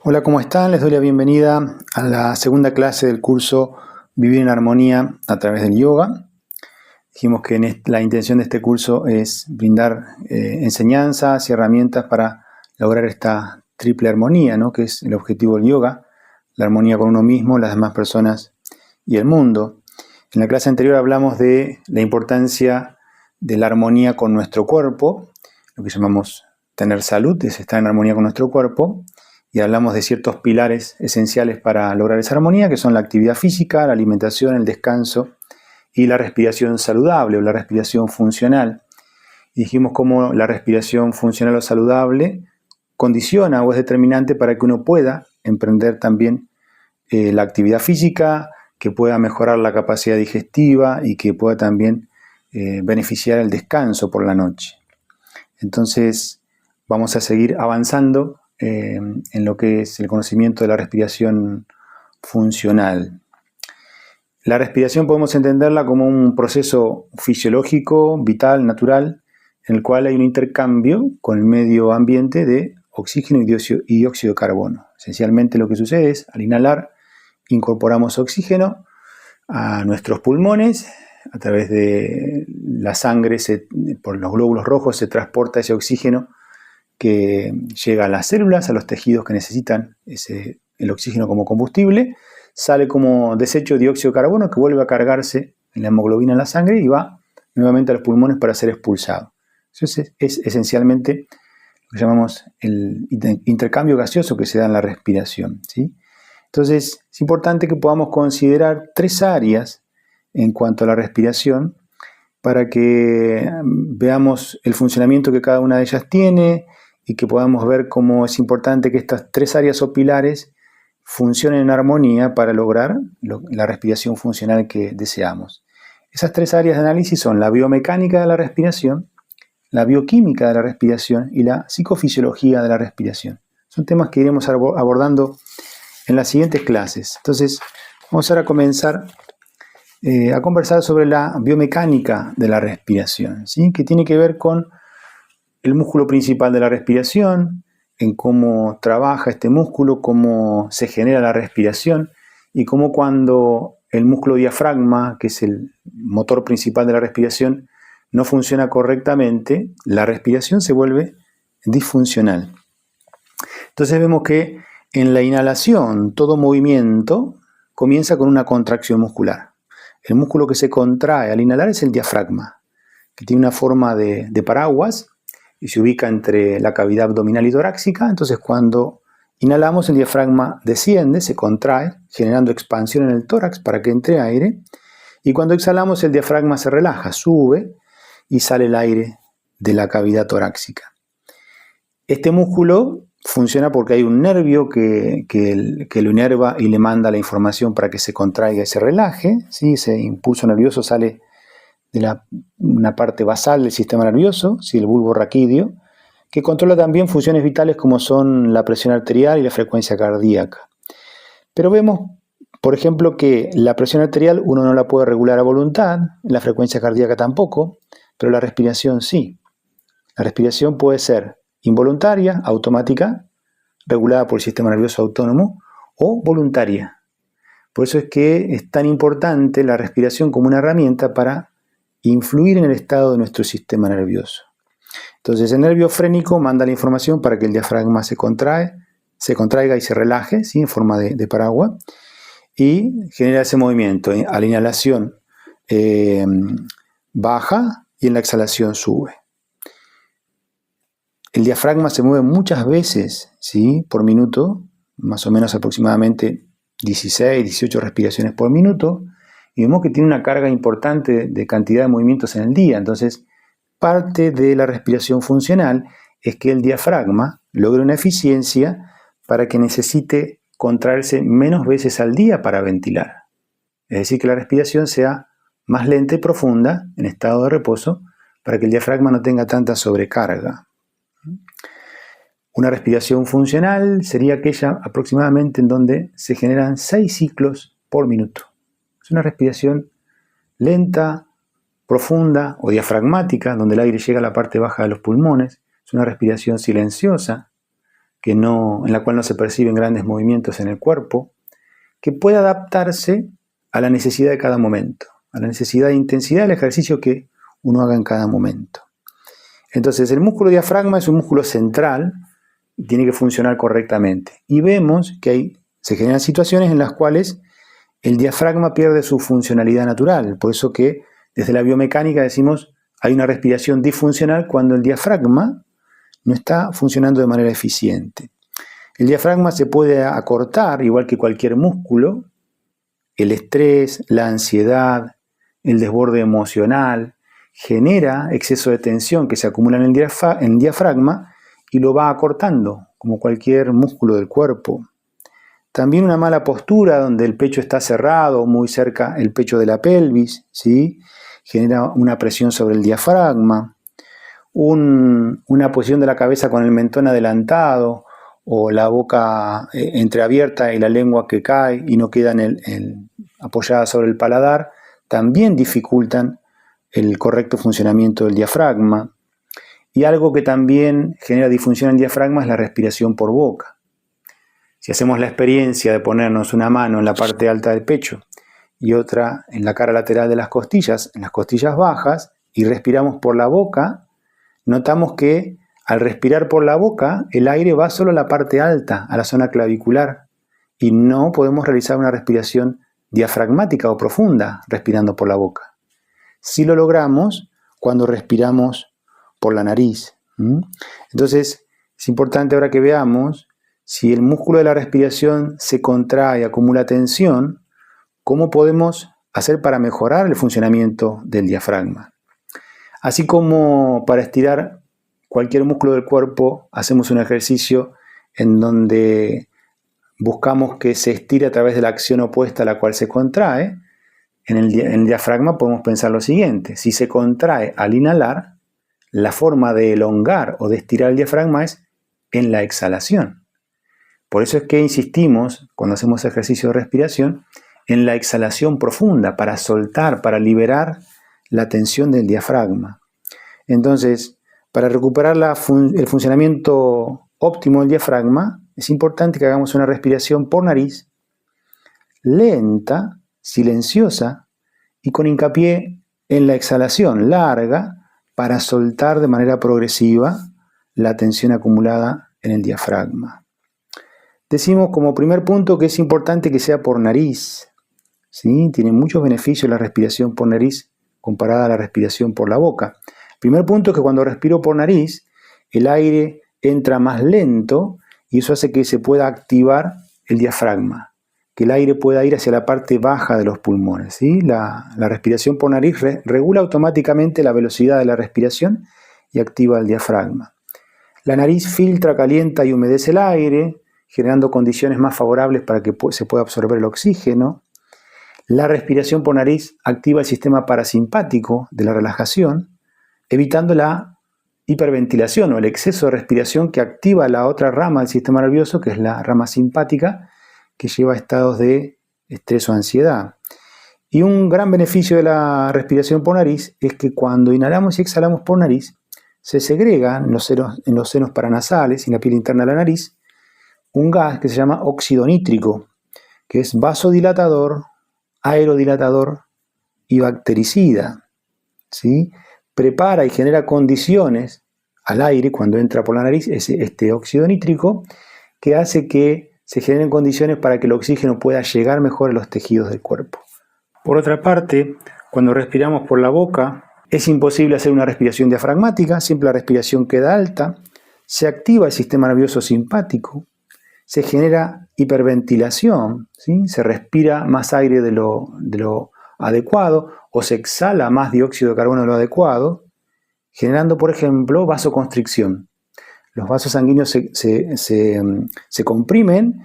Hola, ¿cómo están? Les doy la bienvenida a la segunda clase del curso Vivir en Armonía a través del yoga. Dijimos que la intención de este curso es brindar enseñanzas y herramientas para lograr esta triple armonía, ¿no? Que es el objetivo del yoga, la armonía con uno mismo, las demás personas y el mundo. En la clase anterior hablamos de la importancia de la armonía con nuestro cuerpo, lo que llamamos tener salud, es estar en armonía con nuestro cuerpo. Y hablamos de ciertos pilares esenciales para lograr esa armonía, que son la actividad física, la alimentación, el descanso y la respiración saludable o la respiración funcional. Y dijimos cómo la respiración funcional o saludable condiciona o es determinante para que uno pueda emprender también la actividad física, que pueda mejorar la capacidad digestiva y que pueda también beneficiar el descanso por la noche. Entonces vamos a seguir avanzando en lo que es el conocimiento de la respiración funcional. La respiración podemos entenderla como un proceso fisiológico, vital, natural, en el cual hay un intercambio con el medio ambiente de oxígeno y dióxido de carbono. Esencialmente lo que sucede es, al inhalar, incorporamos oxígeno a nuestros pulmones, a través de la sangre, por los glóbulos rojos se transporta ese oxígeno que llega a las células, a los tejidos que necesitan el oxígeno como combustible, sale como desecho dióxido de carbono que vuelve a cargarse en la hemoglobina en la sangre y va nuevamente a los pulmones para ser expulsado. Eso es esencialmente lo que llamamos el intercambio gaseoso que se da en la respiración, ¿sí? Entonces es importante que podamos considerar tres áreas en cuanto a la respiración para que veamos el funcionamiento que cada una de ellas tiene y que podamos ver cómo es importante que estas tres áreas o pilares funcionen en armonía para lograr la respiración funcional que deseamos. Esas tres áreas de análisis son la biomecánica de la respiración, la bioquímica de la respiración y la psicofisiología de la respiración. Son temas que iremos abordando en las siguientes clases. Entonces, vamos ahora a comenzar a conversar sobre la biomecánica de la respiración, ¿sí? Que tiene que ver con el músculo principal de la respiración, en cómo trabaja este músculo, cómo se genera la respiración y cómo cuando el músculo diafragma, que es el motor principal de la respiración, no funciona correctamente, la respiración se vuelve disfuncional. Entonces vemos que en la inhalación todo movimiento comienza con una contracción muscular. El músculo que se contrae al inhalar es el diafragma, que tiene una forma de paraguas y se ubica entre la cavidad abdominal y torácica. Entonces cuando inhalamos el diafragma desciende, se contrae, generando expansión en el tórax para que entre aire, y cuando exhalamos el diafragma se relaja, sube y sale el aire de la cavidad torácica. Este músculo funciona porque hay un nervio que lo inerva y le manda la información para que se contraiga y se relaje, ¿sí? Ese impulso nervioso sale de una parte basal del sistema nervioso, ¿sí? El bulbo raquídeo, que controla también funciones vitales como son la presión arterial y la frecuencia cardíaca. Pero vemos, por ejemplo, que la presión arterial uno no la puede regular a voluntad, la frecuencia cardíaca tampoco, pero la respiración sí. La respiración puede ser involuntaria, automática, regulada por el sistema nervioso autónomo, o voluntaria. Por eso es que es tan importante la respiración como una herramienta para influir en el estado de nuestro sistema nervioso. Entonces el nervio frénico manda la información para que el diafragma se contraiga y se relaje, ¿sí? En forma de paraguas, y genera ese movimiento. A la inhalación baja y en la exhalación sube. El diafragma se mueve muchas veces, ¿sí? Por minuto, más o menos aproximadamente 16, 18 respiraciones por minuto, y vemos que tiene una carga importante de cantidad de movimientos en el día. Entonces, parte de la respiración funcional es que el diafragma logre una eficiencia para que necesite contraerse menos veces al día para ventilar. Es decir, que la respiración sea más lenta y profunda, en estado de reposo, para que el diafragma no tenga tanta sobrecarga. Una respiración funcional sería aquella aproximadamente en donde se generan 6 ciclos por minuto. Es una respiración lenta, profunda o diafragmática, donde el aire llega a la parte baja de los pulmones. Es una respiración silenciosa, en la cual no se perciben grandes movimientos en el cuerpo, que pueda adaptarse a la necesidad de cada momento, a la necesidad de intensidad del ejercicio que uno haga en cada momento. Entonces, el músculo diafragma es un músculo central y tiene que funcionar correctamente. Y vemos que se generan situaciones en las cuales el diafragma pierde su funcionalidad natural. Por eso que desde la biomecánica decimos hay una respiración disfuncional cuando el diafragma no está funcionando de manera eficiente. El diafragma se puede acortar, igual que cualquier músculo. El estrés, la ansiedad, el desborde emocional genera exceso de tensión que se acumula en el diafragma y lo va acortando, como cualquier músculo del cuerpo. También una mala postura donde el pecho está cerrado, muy cerca el pecho de la pelvis, ¿sí? Genera una presión sobre el diafragma. Una posición de la cabeza con el mentón adelantado o la boca entreabierta y la lengua que cae y no queda apoyada sobre el paladar, también dificultan el correcto funcionamiento del diafragma. Y algo que también genera disfunción en el diafragma es la respiración por boca. Si hacemos la experiencia de ponernos una mano en la parte alta del pecho y otra en la cara lateral de las costillas, en las costillas bajas, y respiramos por la boca, notamos que al respirar por la boca, el aire va solo a la parte alta, a la zona clavicular, y no podemos realizar una respiración diafragmática o profunda respirando por la boca. Sí lo logramos cuando respiramos por la nariz. Entonces, es importante ahora que veamos si el músculo de la respiración se contrae, acumula tensión, ¿cómo podemos hacer para mejorar el funcionamiento del diafragma? Así como para estirar cualquier músculo del cuerpo, hacemos un ejercicio en donde buscamos que se estire a través de la acción opuesta a la cual se contrae. En el diafragma podemos pensar lo siguiente: si se contrae al inhalar, la forma de elongar o de estirar el diafragma es en la exhalación. Por eso es que insistimos, cuando hacemos ejercicio de respiración, en la exhalación profunda, para soltar, para liberar la tensión del diafragma. Entonces, para recuperar el funcionamiento óptimo del diafragma, es importante que hagamos una respiración por nariz, lenta, silenciosa y con hincapié en la exhalación larga para soltar de manera progresiva la tensión acumulada en el diafragma. Decimos como primer punto que es importante que sea por nariz, ¿sí? Tiene muchos beneficios la respiración por nariz comparada a la respiración por la boca. Primer punto es que cuando respiro por nariz, el aire entra más lento y eso hace que se pueda activar el diafragma, que el aire pueda ir hacia la parte baja de los pulmones, ¿sí? La respiración por nariz regula automáticamente la velocidad de la respiración y activa el diafragma. La nariz filtra, calienta y humedece el aire, generando condiciones más favorables para que se pueda absorber el oxígeno. La respiración por nariz activa el sistema parasimpático de la relajación, evitando la hiperventilación o el exceso de respiración que activa la otra rama del sistema nervioso, que es la rama simpática, que lleva a estados de estrés o ansiedad. Y un gran beneficio de la respiración por nariz es que cuando inhalamos y exhalamos por nariz, se segrega en los senos paranasales y en la piel interna de la nariz un gas que se llama óxido nítrico, que es vasodilatador, aerodilatador y bactericida, ¿sí? Prepara y genera condiciones al aire cuando entra por la nariz, este óxido nítrico, que hace que se generen condiciones para que el oxígeno pueda llegar mejor a los tejidos del cuerpo. Por otra parte, cuando respiramos por la boca, es imposible hacer una respiración diafragmática, siempre la respiración queda alta, se activa el sistema nervioso simpático, se genera hiperventilación, ¿sí? Se respira más aire de lo adecuado o se exhala más dióxido de carbono de lo adecuado, generando, por ejemplo, vasoconstricción. Los vasos sanguíneos se comprimen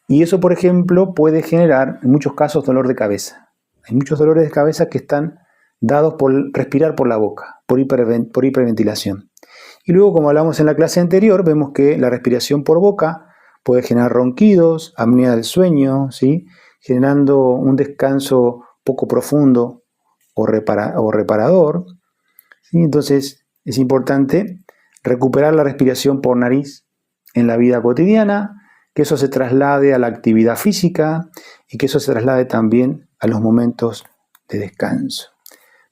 y eso, por ejemplo, puede generar en muchos casos dolor de cabeza. Hay muchos dolores de cabeza que están dados por respirar por la boca, por hiperventilación. Y luego, como hablamos en la clase anterior, vemos que la respiración por boca puede generar ronquidos, apnea del sueño, ¿sí? Generando un descanso poco profundo o reparador, ¿sí? Entonces es importante recuperar la respiración por nariz en la vida cotidiana, que eso se traslade a la actividad física y que eso se traslade también a los momentos de descanso.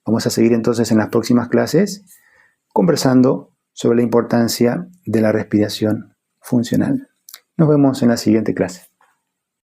Vamos a seguir entonces en las próximas clases conversando sobre la importancia de la respiración funcional. Nos vemos en la siguiente clase.